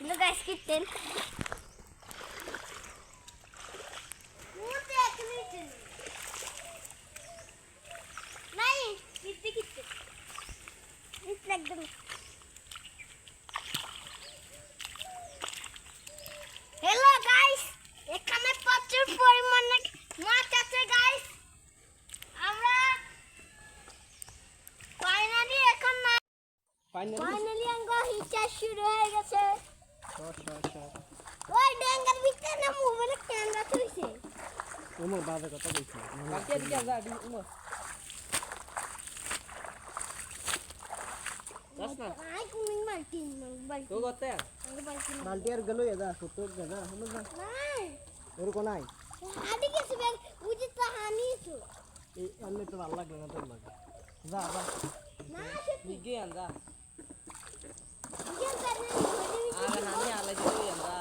Lo guys kitten. नहीं कितने कितने इस एकदम हेलो गाइस এখানে প্রচুর পরিমাণে মাছ আছে গাইস আমরা ফাইনালি আঙ্গো হিচা শুরু হয়ে গেছে ওই ডেঙ্গার ভিতরে না মোবাইলে ক্যামেরা থইছে উমর বাজে কথা কইছে বাকি দিকে যা দি উমর যাস না আই কুমিং মাল্টিন তো করতে বালতি আর গেল এদা সত্তর জায়গা হলো না নাই ওর কোন নাই আদি গেছে বেগ উজি তো হানিছো এই এমনি তো ভালো লাগলো না তোর লাগে যা যা না সে দিকে আন্দা গেল তানে আর হানি আলে দিকে আন্দা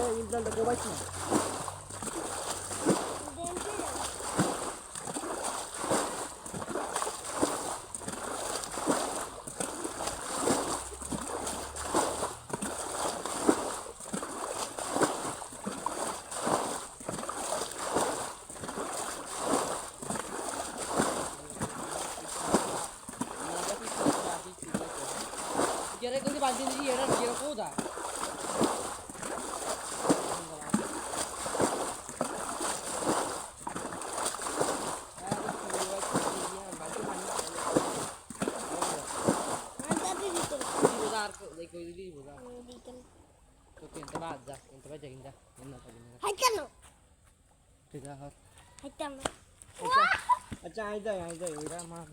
এই ইনজালটা কোবাইছ না Kira ko di bantin di era kira ko da. अच्छा आई जाए इरा मार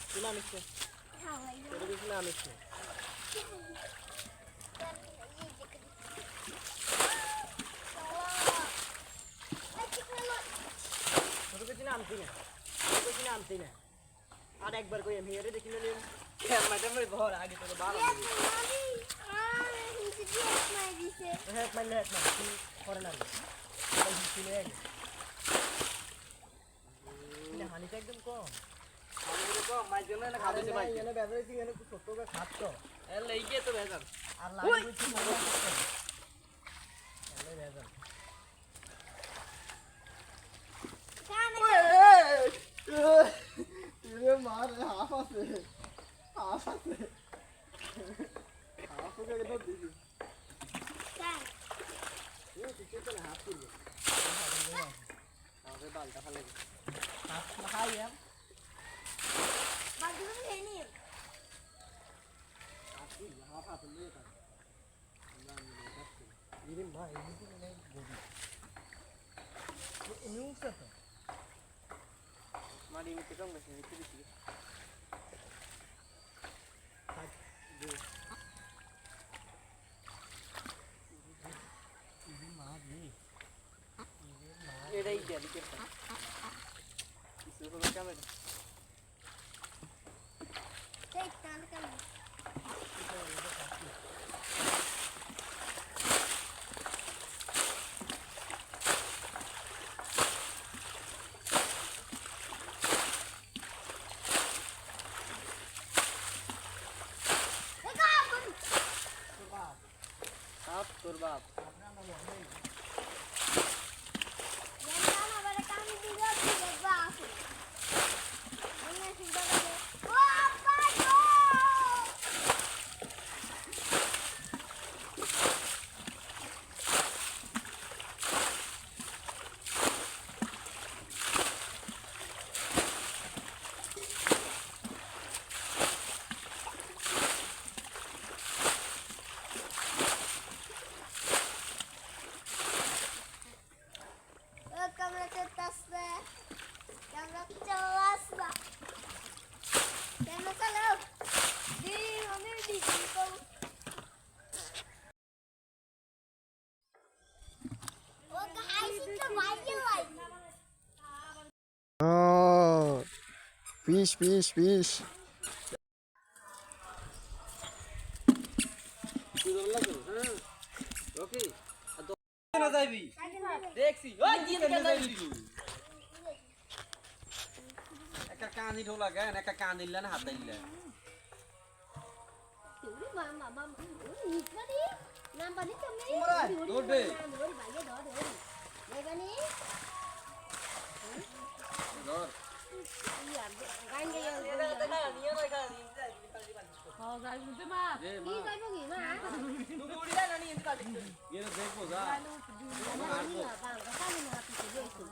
Dinamische. Oder wie dynamische? নামছি না আর একবার কই আমি এরে দেখি নিলাম ক্যামেরাটা মরে ঘর আগে তো ভালো হ্যাঁ মানে কি করে না এই ছিলে এটা হানিটা একদম কম আমাদের কম মাছ জন্য না খাবে ভাই এনে বেজারে কি এনে ছোট করে খাচ্ছো এ লইগে তো বেজার আর লাগি বুঝছি মজা করতে এলে বেজার ये मार हाफ से हाफ का कितना दीदी क्या ये पीछे तो हाफ की है हाफ से बाल दफा लगे हाफ खाई है बाजू में है नहीं हाफ ले का ये मार ये नहीं गोभी ये न्यूज़ है मारी में कितना मशीन है कितनी ये रही क्या दिखे इसको तो क्या मेरे देख ताल कर বাপ জানলাম আবার কাম দিলো দেখবা আছে মনে চিন্তা করে ও আপা গো Kamera tetasnya, kamera jelas lah. Kamera kalau di mana di situ. Oh, guys itu banyak lagi. Oh, fish. Rocky না যাইবি দেখছি ওই দিয়ে কেন যাইবি একটা কানি ঢোলা গায় একটা কান দিলা না হাত দিলা Ini mama, mama. Ini tadi. Nampak ni kami. দৌড়বে Dori banyak dori. Mereka ni. ধর Iya, kan dia yang. নিয়ে নয় খালি হ্যাঁ গাইস বুঝতে মা এ Ini মা kau pergi mana? তুমি উড়ি যায় না নিয়ে কালি এর দেখবো যা Ini lah, bang. Kau ni nak pergi itu.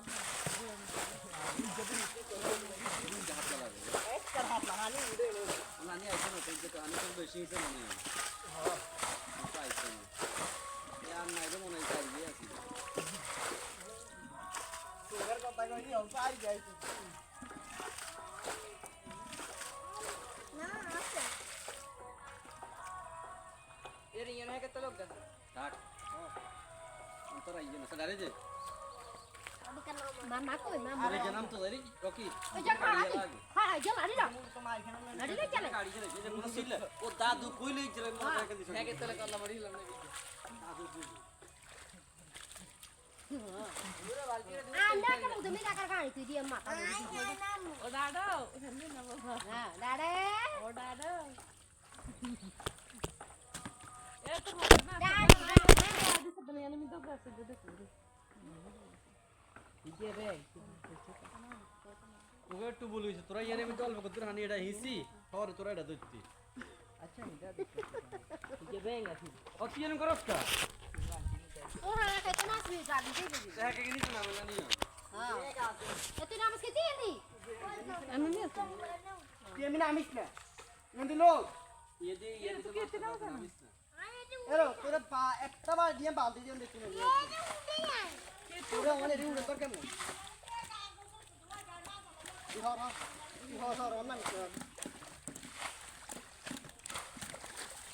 নানি আইছে না তুই তো আমি তো বেশি হইছে মনে হয় হ্যাঁ আইছে না ইয়ার নাই রে মনে হয় যাই আছে তোর কথা কইনি অল্প আই যাইছে Nah, apa? এর ইয়ে না কত লোক গেছে থাক অন্তর আইছে না সাড়ে যে Bukan mama aku, mama. আরে জানাম তো জানি Rocky Jangan lagi. Hai, jangan ada dah. তোমার এখানে Ada dah jalan. গাড়ি চলে যে মনে ছিল ও দাদু কইলেই চলে মনে রাখে দিছ হ্যাঁ কেতলে কল্লা মারি হলাম নাকি দাদু কইলে Anda kan udah minta kakak itu dia mak. ও দাদা এখানে না বাবা Nah, dade. ও দাদা এত না Dade. আদি সেদিন আমি তো কাছে দেখো ইকে রে তোকে একটু বলিস তোরা ইয়ানে আমি অল্প করতে হানি এটা হিসি আর তোরা এটা ধরতি আচ্ছা এটা দেখো ইকে ব্যাং আছে ও কি জানি করস কা Orang kayak itu masih jadi jadi. দেখা কে নিছ না বলা নিও Itu nama kita ini. আমি নিয়ে আসি তুই আমি নামিস না নন্দি লোক ইয়ে দি তো কেতে নাও না এরো তোর পা একটা বার দিয়ে বালতি দিয়ে দেখি না তোরা মানে রে উড়ে তোর কেমন ধর অন্য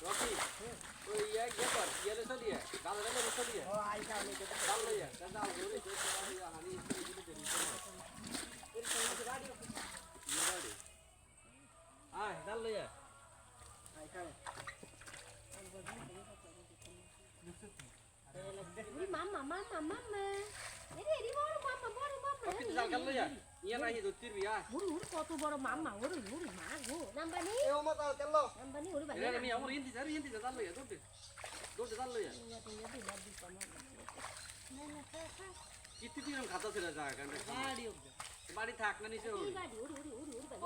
রকি ওই ইয়ে গে কর ইয়ে রে চলিয়ে গাল রে রে চলিয়ে ও আই সামনে কে গাল লইয়া গাল ধরে যে হানি ইস্তে দিলে দেরি এর সঙ্গে গাড়ি গাড়ি আয় গাল লইয়া আই সামনে Ini mama. Ini baru mama. Rocky তুই গাল লইয়া ইয়ে নাই ধরতির বিয়া Uru kok baru mama. Uru mago. Nambah nih. এ ও মত তেলো Nambah nih uru এরা banyak. আমি আমার ইন্দি গাল লইয়া দৌড়তে গাল লইয়া কিতি দিন খাতা ছিল জায়গা কারণ গাড়ি বাড়ি থাক না নিচে ওই Uru banyak.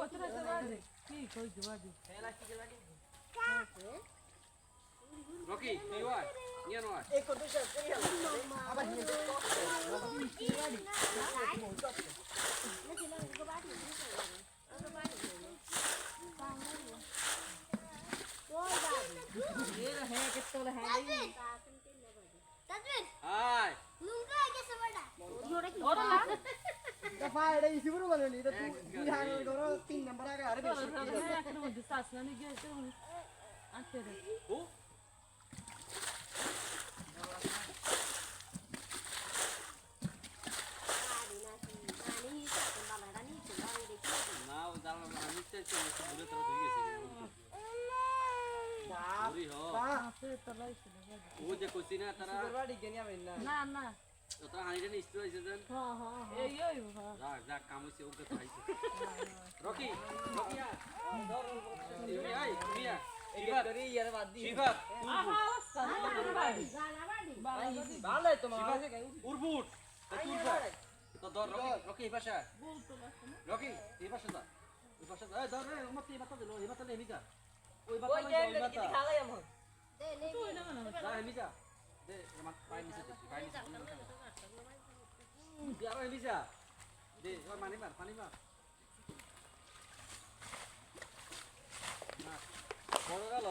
ওতরা গাড়ি কি কই গাড়ি রকি তুই ওই নিয়ে নয় এই কত শেষ করি আবার নিয়ে এর হ্যাঁ কেতে বলে হ্যাঁ Tadwin, আয় nunggu aja sebentar. ওরা দফা এটা ইসি পুরো বলে নি তো তুই হার করো 3 নাম্বার আগে আরে বেশি এর মধ্যে শাসনানি গিয়েছে আচ্ছা রে ও না ও জানা না আমি চাইছি দূরে তোরা ধুই গেছে ধুই হ আছে তলাইছে ও যে কইছি না তারা বাড়ি গেনি আমি না না না তোরা হানিটা নিশ্চয় হইছে দেন হ্যাঁ হ্যাঁ এই এই হ্যাঁ যা যা কাম হইছে ওকে তো আইছে রকি রকিয়া আই মিয়া এই করি ইয়ার বাদ দি শিফাত আহা সামনে বাড়ি ভালো তোমার উড়বুট তো ধর রকি এই পাশে রকি এই পাশে যা এই পাশে যা ধর রে উমত এই বাতা দিলো এই বাতা নেমি যা ওই বাতা ওই বাতা খালাই আমন দে নে যা নেমি যা দে আমার পাই নিচে দে পাই নিচে দে আর নেমি যা দে ওই পানি মার বড় গেল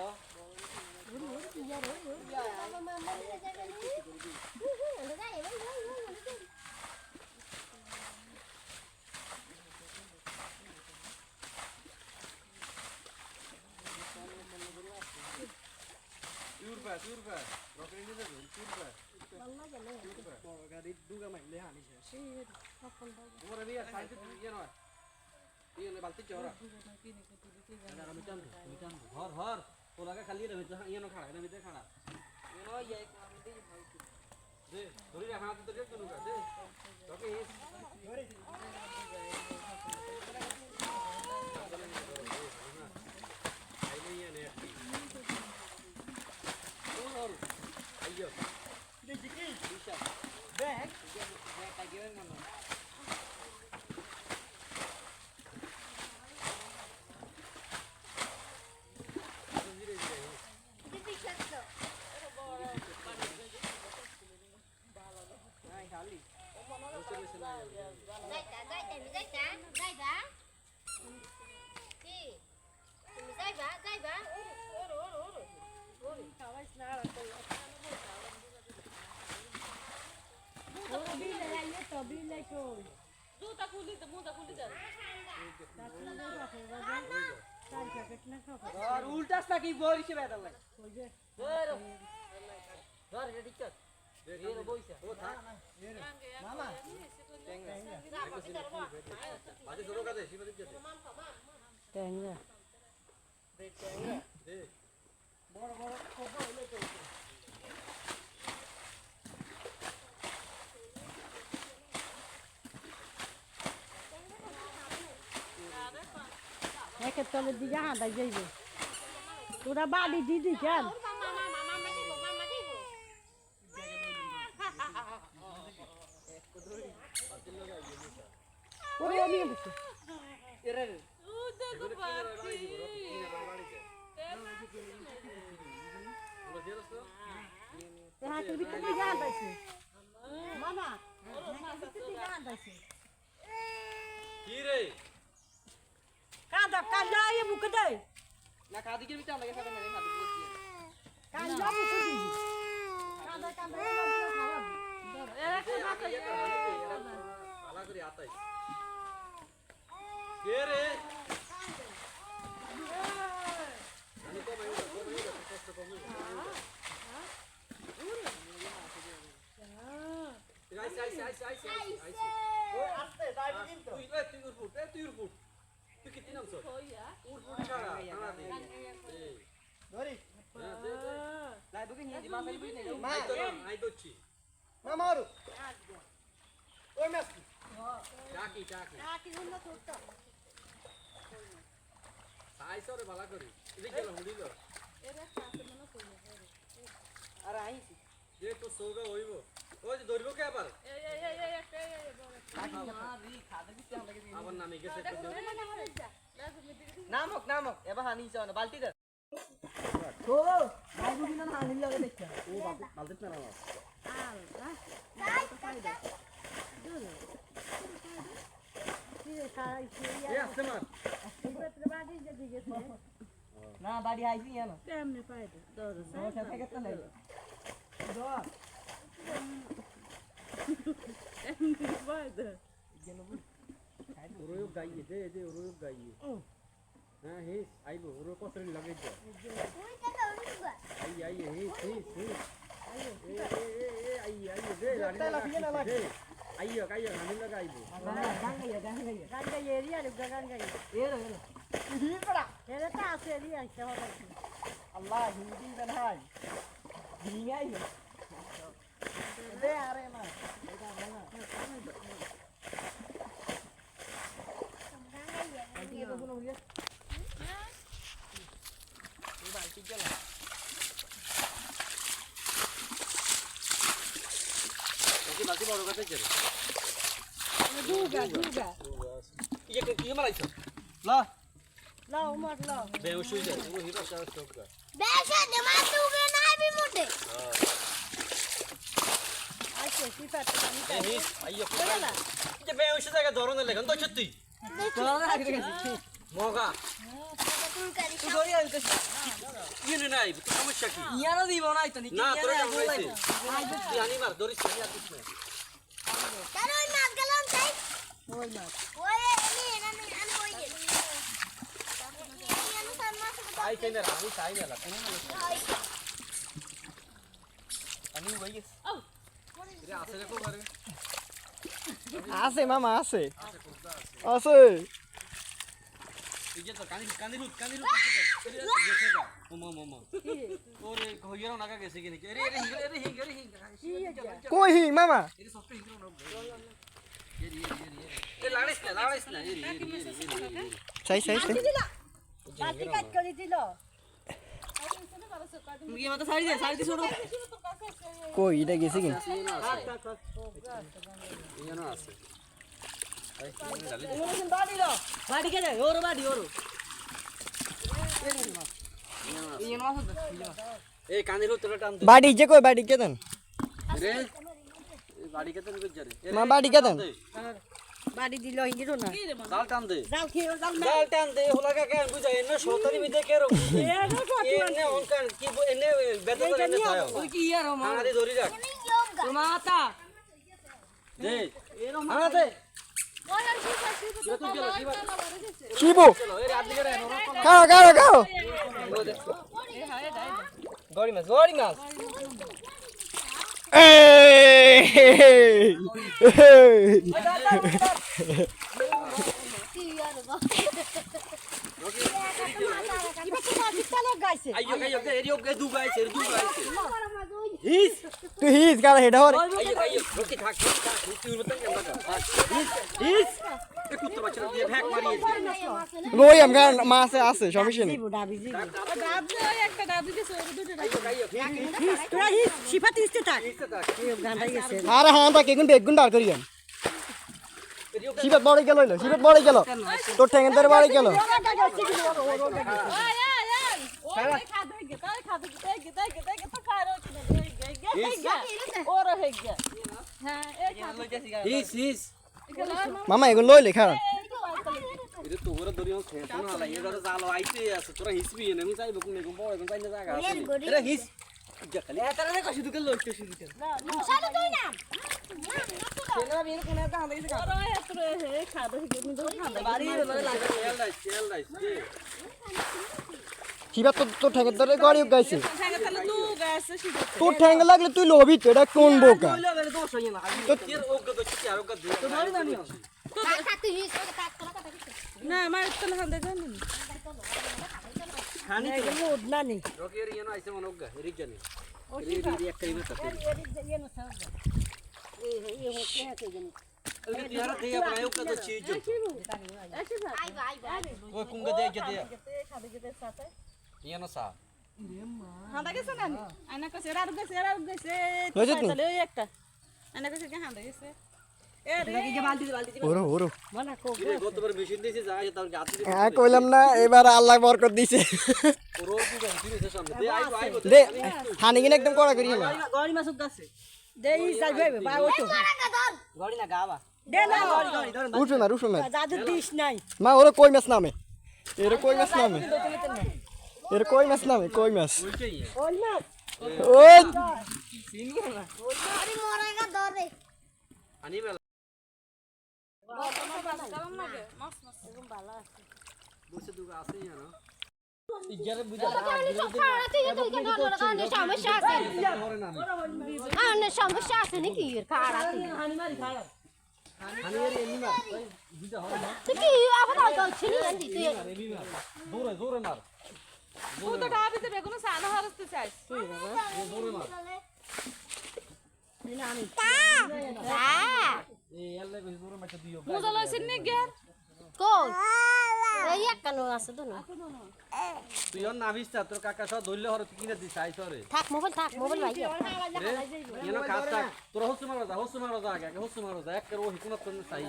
Turba. Rocket ini dah turba. গাড়ির দুগা মাইলে হানি শেষ Umur ini ya science itu ya no. Ini le balti chora. Ada kami can. Hor. Tola ka khali na bita iya no khara na bita khara. Ini no ya ek kami dei bhai. De, thori ra hath to de tunu ka de. Rocket is. Ayo. Bisa. Bag Saya kajian mana? Hai kali. জুতা খুলি তো মুদা খুলি যা আর উল্টাস নাকি বই হিসেবে এটা লাগে ধর এটা ঠিক আছে এর বইসা ও থাক মামা বাজে ধরো কাজে সীমা দিতে দে ট্যাংরা দে বড় খোপা হইলে তো একের তলের দিকে হাঁটা যাইবে তোরা বাড়ি দিদি কেন ওরে আমি বসে এরে হাতের ভিতরে দিকে হাঁটাইছে মামা হাতের ভিতরে দিকে হাঁটাইছে কি রে কাঁদা এ মুখে দে না খাদি কে বিটা লাগে খাবে না খাদি বলছি কাঁদা মুখে দিবি কাঁদা খারাপ পালা করে আতাই কে রে আমি তো ভাই কষ্ট কমে আইস ও আস্তে যাইবে কিন্তু তুই উড়ফুট তুই কি তিন অংশ উড়ফুট ছাড়া খানা দে ধরি লাই বুকে নিয়ে দিবা সাইবি নে মা আই দচ্ছি না মারু ওই মাস চাকি সাইসরে ভালো করি এদিকে গেল হুড়িল আর আইছি যে তো সৌগা হইব ওই যে ধরবো কে আবার আবার নামে গেছে নামক এবার হানি চাও না বালতি দে ও বাইবু কিনা হানি লাগে দেখা ও বালতি না নাও এ আসতে মার না বাড়ি আইছি না কেমনে পাইবে সমস্যা থাকে তো নাই দর পাইবে ওরও গাইয়ে দে ওরও গাইয়ে হ্যাঁ হে আইবো ওরও কসরি লাগাই দে আই হে আই দে রানি দে আইয়ো রানি লাগা আইবো গান গাই এরিয়া রে গান গাই এরো হিন্দি পড়া এরে তা আছে এরিয়া সে হবে আল্লাহ হিন্দি বানাই হিঙ্গাই দে আরে মা এটা না ये तो सुनो ये बाल्टी चला বড় কথা কে দুগা ইয়ে কি মারাইছো লা লাও মার লাও বেউস হই যায় ও হিরো সারা স্টপকা বেশে দে মা তুগে নাই বিমুটে আইছে সিফাত আমি এই হিস আইয়ো যে বেউস জায়গা ধরনে লেখন তো সত্যি মগা তুলকারি তুই ধরে আনতে ইয়ে নাই সমস্যা কি ইয়ানো দিব না তো না তোরা কাম হইছে তুই আনি মার ধরিস না আর কিছু না কেন ওই মাছ গেলাম তাই ওই মাছ ওই আমি ওই গেল আমি সার মাছ আই কেন আমি চাই না আমি ওই গেছ রে আছে রে কোবারে আছে মামা আছে আছে এই যে তো কানি রুট এরে গেছে গা মোমো ওরে কইরাও নাকা গেছে কি নাকি এরে হিং কই হি মামা এরে সফট হিং না এ লাড়িস না এরে চাই চাই চাই বাটি কাট করে দিল মুগি মাথা ছাড়ি দে ছোট কই এটা গেছে কি ইয়ানো আছে বাড়ি লো বাড়ি কে যায় ওর বাড়ি ওর ইয়ানো মাছ এই কানি রুট তোরা টান দে বাড়ি যে কই বাড়ি কে দেন রে এই বাড়ি কে তেন গজরে মা বাড়ি কে দেন বাড়ি দিল হিন্দি তো না জাল টান দে যাও খেয়ে যাও না জাল টান দে হোলাকা কেন বুঝা এনে সতারি বিদে কে রকম এনে অনকান কি এনে বেতে করে এনে ছায় ওই কি ইয়ার মা হাড়ি ধরি রাখ তোর মাতা দে এরো হাড়া দে ওই শিবা তুই গেল কি বাত শিবু চলো এর আদি করে এনো খাও খাও খাও গড়ি মাছ এই ইবা তো মাছ তালো গাইছে আইয়ো দে এরিও কে দু গাইছে হিস তুই হিস গালা হেডা হরে আইয়ো রকি থাক তুই মতন কেন থাক হিস এ কুত্তা বাচ্চা দিয়ে ভ্যাক মারিয়ে লই আম গান মাছে আছে সমস্যা নেই ডাবি জি ডাবলে ওই একটা ডাবি দিছে ওই দুটো আইয়ো তোরা হি সিফাত ইস্তে থাক হিসতে থাক এই গান্ডাই গেছে আরে হ্যাঁ তা কেগুন বেগুন বার করিয়াম শিবত বড় গেল হইলো শিবত বড় গেল তোর ঠ্যাঙ্গের ধরে বড় গেল ওই খাদে গে তাই খাদে গে তো খারো ওর হে গে হ্যাঁ এই হিস হিস মামা এগুলো লইলে খারাপ এটা তো ওরা দরিও খেতো না লা এরা জালো আইতে আছে তোরা হিসবি না আমি চাইবো কোন কোন বড় কোন চাইনা জায়গা আছে এরা হিস জাকালে এতারে না কষ্ট দুকে লইতে শুরু করে সালু তুই না সেনা বিয়ে কোন একটা হাতে গেছে ওর এত হে খাদে গে নি তো খাদে বাড়ি মানে লাগে খেল দাইস শিবত তোর ঠ্যাঙ্গের ধরে গড়ি গাইছে থাকে তাহলে তু গাছে শিবা তোর ঠ্যাঙ্গ লাগলে তুই লবি তো এটা কোন বোকা কইলো বেরে দোষ হই না এর ওকে তো কি আর ওকে তো ধরি না নিও থাকতে হিস কাট কলা কাটা না মার তো হান্দে জানি খানি এই মুড না নি রকি এর ইয়ানো আইছে মন ওকে এর জানি এর এক করিবে তো ये न सब ये हो क्या के जनी अरे तू यार दे अपना ओके तो चीज ऐसे आई भाई वो कुंगा दे के दे खादे गे साथे यानो सा হাঁদা গেছে না আয়না কাছে এরা গেছে হয়েছে তো? তাহলে ওই একটা আয়না কাছে কি হাঁদা গেছে এ রে নাকি যে বালতি ওরো ওরো मना को কিরে গতবার মেশিন দিয়েছে যায় তার গাছে হ্যাঁ কইলাম না এবার আল্লাহ বরকত দিছে রোজ কি গাছে দিয়েছে সামনে দে আইবো দে হানি কিনে একদম কড়া করি না গড়ি মাছ গাছে दे ही साल भाई बा वो तो গড়ি না গাবা दे ना গড়ি ধর উঠো না जादू दिस नहीं মা ওরে কই মাছ নামে এর কই মাছ নামে এর কই মাছ নামে কই মাছ ওইটাই ओल ना ওই আরে মরেগা ধরে আনি বেলা বসে দুগা আছে না ইজারে বুঝা সমস্যা আছে সমস্যা আছে নাকি খাড়া হানি মারি খাড়া আনি এর এমনি মার বুঝা হয় না তুই কি আবার আইছিস নাকি তুই এমনি মার জোরে মার ও তো ডাবিতে বেগুন সানা হারতে চাইছ তুই জোরে মার তা এই এলে জোরে মার দিও মুজা লইছিস নি গের কই এই একানো আছে তো না তুই ওর নাভিস না তোর কাকা সব ধরলে হরে তুই কিনে দিস আইস হরে থাক মোবাইল ভাই এনো কাজ থাক তোর হচ্ছে মারো যা আগে হচ্ছে মারো যা এক করে ও হিকুনত করে চাই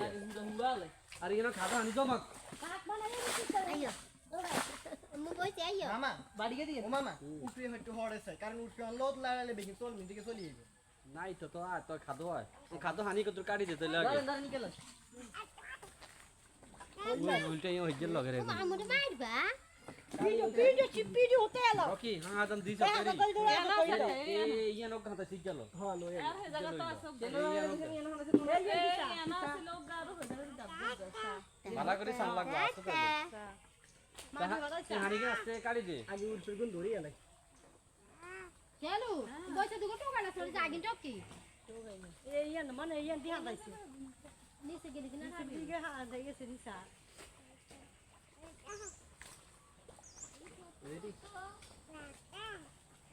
আর এনো খাতা আনি জমা আইয়ো মু কইতে আইয়ো মামা বাড়ি গিয়ে ও মামা উপরে একটু হড়েছে কারণ উপরে লোদ লাগালে বেশি চল মিদিকে চলে যাবে নাই তো তো আর তোর খাদো হয় ও খাদো হানি কত কাটি দিতে লাগে উল্টাই হই গেল লগে রে আমুরে মারবা ভিডিও হতে এলো রকি হ্যাঁ আদম দিছ এই ইয়ানো খাতা শিখ গেল হ্যাঁ লয়ে ভালো করে সান লাগবে আসতে তো হানি কে আসতে কাটি দে আগে উপরে গুণ ধরে এলাই চলো বইসা দুগো টোকা না চলে যাগিন টকি এই মানে এই দিয়া দাইছে নিচে গেলি কিনা দিকে হাত দিয়ে গেছে নিসা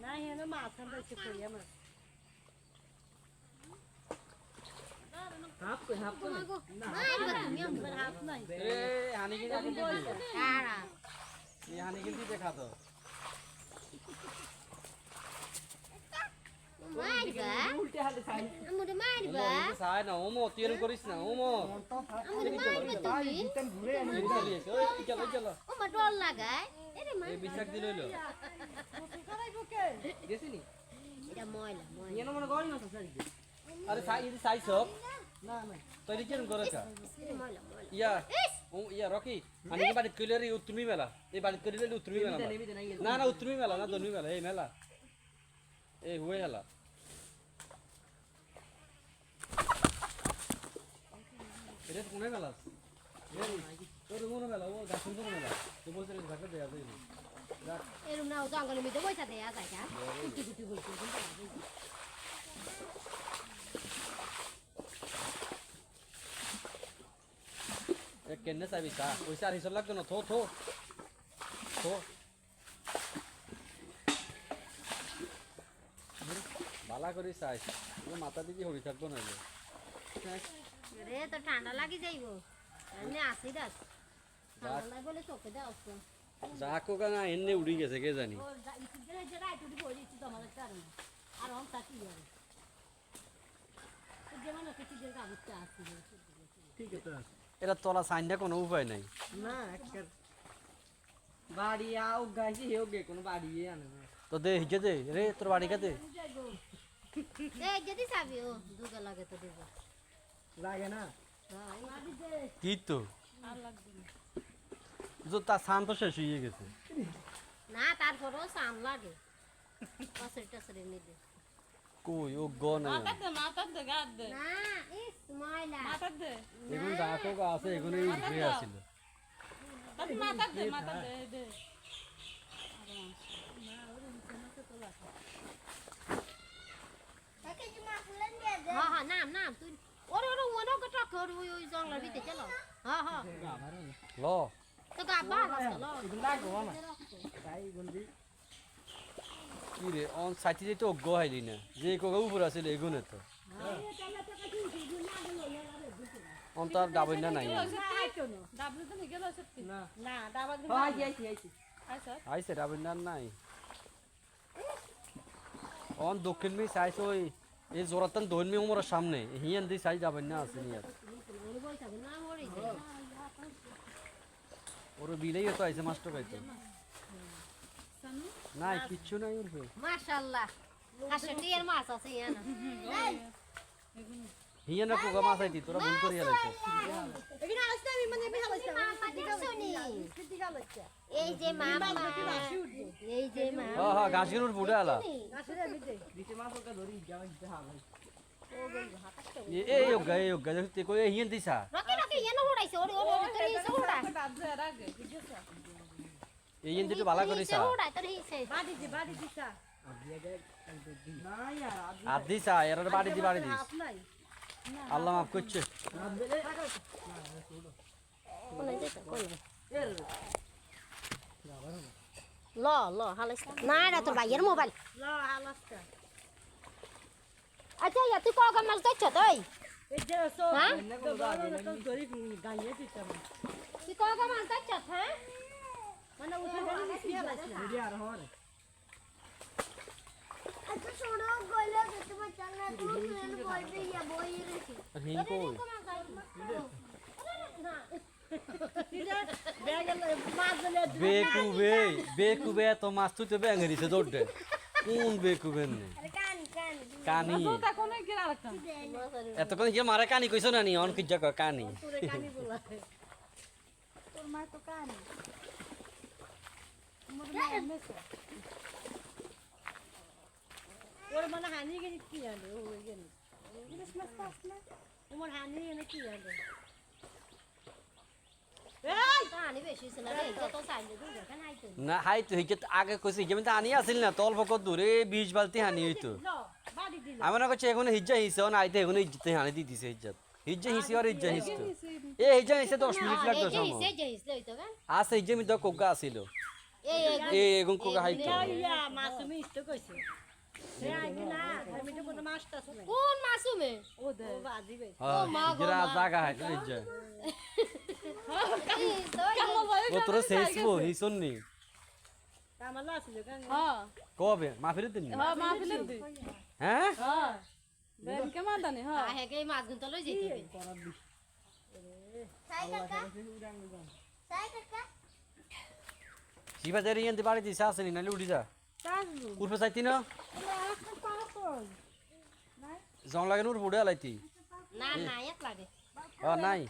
না হেন মাছ আনতে কইয়া মাছ হাফ কই মারবা তুমি আমার হাত নাই এ হানি কে জানি দি কারা এই হানি কে দিতে খাতো মারবা উল্টে হাতে চাই আমুরে মারবা সাই না ওমো তুই এরকম করিস না ওমো আমুরে মারবা তুমি তেন ঘুরে আনি এই চলি ওই চলো চলো ও মা ডর লাগায় এরে মা এই বিশাক দিল হইলো গেছিনি এটা ময়লা এনো মনে গড়ি না স্যার আরে সাই এই সাই সব না না তুই কেন করে কা এটা ময়লা ইয়া ও ইয়া রকি হানি কে বাড়ি কইলে রে উত্তমি মেলা এই বাড়ি কইলে উত্তমি মেলা না না উত্তমি মেলা না দনমি মেলা এই মেলা এই হুয়ে হেলা এটা কোনে মেলা তোর কোনে মেলা ও গাছন কোনে মেলা তুই বলছিস ঢাকা দেয়া যাই না এরম না জঙ্গলের মধ্যে বইসা দেয়া যায় না কুটি কুটি বলছি এ কেনে চাবি তা পয়সা আর হিসাব লাগতো না থো থো থো বালা করে চাইছ ও মাথা দিকে হরি থাকবো না রে তো ঠান্ডা লাগি যাইব এমনি আসি দাস ঠান্ডা লাগে বলে চোখে দাও তো যা কোকা না এনে উড়ি গেছে কে জানি ও ইতিরে যে রাইট উঠি বইছি তো আমাদের কারণ আর হম তাকি যাবে যে মানে কিছু যে কাগজটা আসছে ঠিক আছে এটা তলা সাইনটা কোনো উপায় নাই না একটা বাড়ি আও গাইছি হেও গে কোনো বাড়ি আনে না তো দে হিজে দে রে তোর বাড়ি কাতে এই যদি চাবি ও দুগা লাগে তো দেব লাগে না কি তো তা সান তো শেষ হয়ে গেছে না তারপরেও সাম লাগে পাশের টাসের নিদে কই ও গ না না ইস ময়লা এগুলো যা কোকা আছে এগুলো উঠে আসছিল হ্যাঁ হ্যাঁ নাম তুই ওরে ওরে ওরে কত কর ওই জঙ্গলের ভিতরে চলো হ্যাঁ হ্যাঁ ল তো গাবা আছে লো লাগো না তাই গন্ডি কি রে অন সাইতে যেতে অজ্ঞ হইলি না যে কোকা উপর আছিল এগুনে তো অন তার ডাবই না নাই না দাবা আইছি আইছে ডাবই না নাই অন দক্ষিণ মি সাইস ওই এই জোরাতন দোন মি উমর সামনে হিয়ান দি সাইজ ডাবই না আছে নিয়া ওর বিলেই তো আইছে মাস্টার কইতো নাই কিচ্ছু নাই ওর মাশাআল্লাহ কাছে টিয়ার মাছ আছে ইয়ানা হিয়ানা কোকা মাছ আইতি তোরা ভুল করি হেলাইছ এখানে আসতে আমি মানে বেহালাইছি এই যে মামা এই যে মামা হ্যাঁ হ্যাঁ ঘাসের উপর উঠে আলা দিতে মাছ ওকে ধরি যাও দিতে হবে এই ওগা দেখতে কই হিয়ান দিছা রকি রকি ইয়ানা উড়াইছে ওরে ওরে তোর হিসে উড়া এই হিয়ান দিতে ভালো করিছা উড়া তোর হিসে বাড়ি দিছা না यार আর দিছা এর বাড়ি দিস নাই আল্লাহ মাফ করছে ল ল হালাইছ না না তোর ভাইয়ের মোবাইল ল আলাস্কা আচ্ছা ইয়া তুই কগা মাছ দেখছ তুই এই যে সো হ্যাঁ তো ধরি গাইয়ে দিতাম তুই কয়টা মাছ দেখছস হ্যাঁ মানে উঠে গেলি নিয়ে লাইছিস রেডি আর হরে আচ্ছা শোনো গইলে তোমার চালনা পুরো প্লেন বলবে ইয়া বই রেখে হিং কই বেকুবে তো মাছ তুই তো ব্যাঙে দিছে দৌড়ে কোন বেকুবেন নে কানি এতক্ষণ কি মারে কানি কইছো না নি অন কিজ্জা কয় কানি তোর মা তো কানি ওর মানে হানি গেলি কি আনে ও গেলি ইলিশ মাছ পাস না তোমার হানি এনে কি আনে এই কানি বেশি হইছে না রে কত সাইজে দুই দেখেন আইতো না হাই তো হিকে আগে কইছি হিকে আনি আসিল না তল ফকত দূরে 20 বালতি হানি হইতো লো বাড়ি দিল আমার না কইছে এখন হিজ্জা হিসে না আইতে এখন ইজ্জতে হানি দি দিছে ইজ্জত হিজ্জা হিসে আর ইজ্জা হিসে এ হিজ্জা হিসে 10 মিনিট লাগতো সময় যে হিসলে হইতো কেন আছে হিজ্জা মি তো কোগা আছিল এই এ এখন কোগা হাইতো ইয়া মাছ তুমি ইষ্ট কইছে সে আগে না আমি তো কোনো মাছটা শুনে কোন মাসুমে ও দে বাজি বে হ্যাঁ হিজরা জায়গা হাইতো হিজ্জা ও তোর শেষবো হিসন নি কামালা আছিল কেন কবে মাফিরে দিন হ্যাঁ হেগে মাছ গুনতে লই যেতে সাই কাকা সাই কাকা শিবাজারি এনতে বাড়ি দিছে আসেনি নালে উঠি যা কাজু উঠবে চাইতি না জং লাগে উঠ বুড়ে আলাইতি না না এক লাগে নাই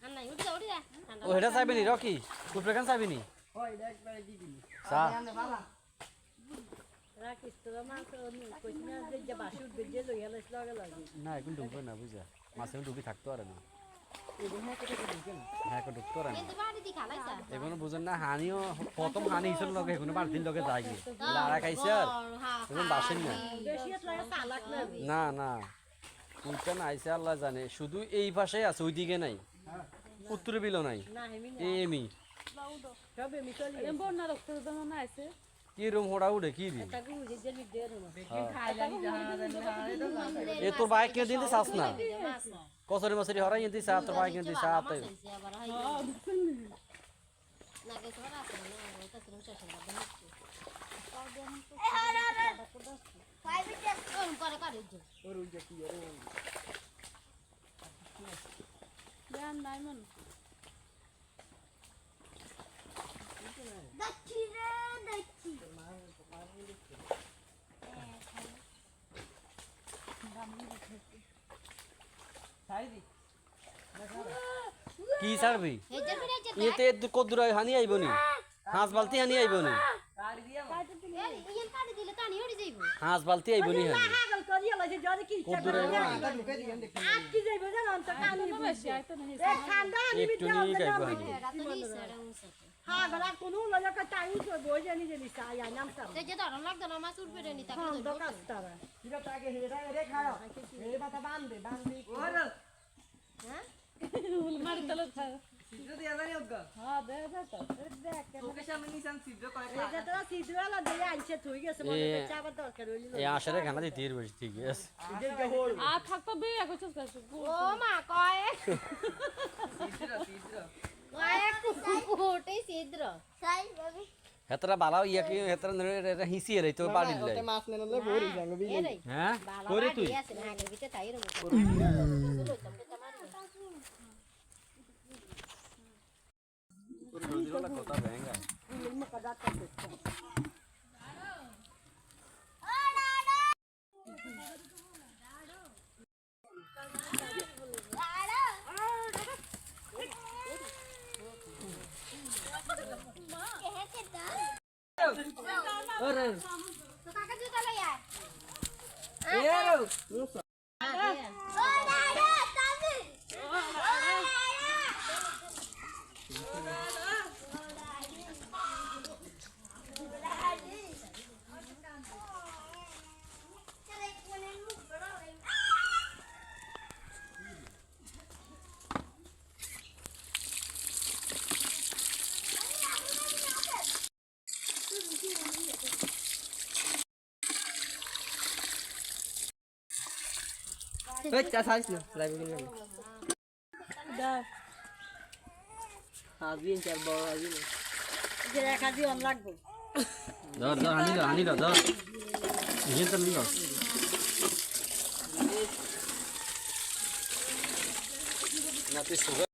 আর নাই উঠে যা ও হেটা চাইবে নি রকি উঠবে কেন চাইবে নি হয় এটা একবারে দি দিবি চা আনে বাবা রাখিস তো মাছ কইছ না যে বাসি উঠবে যে লইয়া লাইছ লাগে লাগে না এখন ঢুকবে না বুঝা মাছে ঢুকি থাকতো আর না হ্যাঁ ঢুকতো আর না কিন্তু বাড়ি দি খালাইছা এখনো বুঝেন না হানিও প্রথম হানি হিসেবে লগে এখনো বাড়তির লগে যায় গে লাড়া খাইছে আর এখন বাসেন না বেশি লাগে চালাক না না না কোনটা না আইসে আল্লাহ জানে শুধু এই পাশে আছে ওইদিকে নাই উত্তরে বিলো নাই না হেমি না এমি সবে মিটলি বন্যা রক্ত জমা আছে কি রুম হোড়া উড়ে কি রে তাকে উজে যে লিখ দে রুম এ তোর বাইক কে দিতে চাস না কসরি মসরি হরাই এনতি চা তোর বাইক এনতি চা তে না কে তোরা আছে না ওটা তুমি শেষ হবে করে করে ওর ওই যে কি ওর নাই মন দচ্ছি রে দচ্ছি কি ছাড়বি হেজে ফিরে যেতে এতে কদ্দুর হানি আইব নি হাঁস বালতি হানি আইব নি ইয়েন কাটি দিলে টানি উড়ি যাইবো হাঁস বালতি আইব নি হানি পাগল করিয়া লাগে যদি কি ইচ্ছা কদ্দুর করে আইব এটা ঢুকে দিবেন দেখি আটকি যাইবো জানো তো কানি বেশি আইতো না এ ঠান্ডা আমি একটু নিয়ে গাইব হানি এটা তো নিছে রে উনছে হ্যাঁ গলা কোনো লজা কা টাইম তো বই জানি জানি সায়া নাম সাম তে যে ধরন লাগতো না মাছ উঠবে রে নি তাকে হ্যাঁ তো দকাস তারা এটা তাকে হেরা রে খাও এই মাথা বাঁধে বাঁধি ওর হ্যাঁ মারি তলে সিদ্ধ দিয়া জানি ওগা হ্যাঁ দে তো দেখ তোকে সামনে নিছান সিদ্ধ করে এটা তো সিধুয়ালা দিয়ে আইছে থই গেছে মনে হচ্ছে আবার দরকার হইল এই আশারে খানা দিতে এর বেশি ঠিক আছে এই যে হোল আ থাকতো বে একো চুস কাছে ও মা কয় সিদ্ধ কয় কোটে সিদ্র সাই বাবি হেতরা বালাও ইয়া কি হেতরা হিসি রে তো বাড়ি লাই ওতে মাছ নেন লে ভরি যাঙ্গ বি এ রে হ্যাঁ বালা করে তুই বাড়ি আছে না আগের ভিতরে তাই রে কথা ভেঙ্গা ওরে তো কাকা জুতা লই আয় এরো ও দাদা তামি এই চা সাইছ না লাইভ করে দা হাজিন চার বড় হাজিন যে এক হাজি অন লাগবে ধর ধর হানি ধর ধর নিজে তো লিও না তুই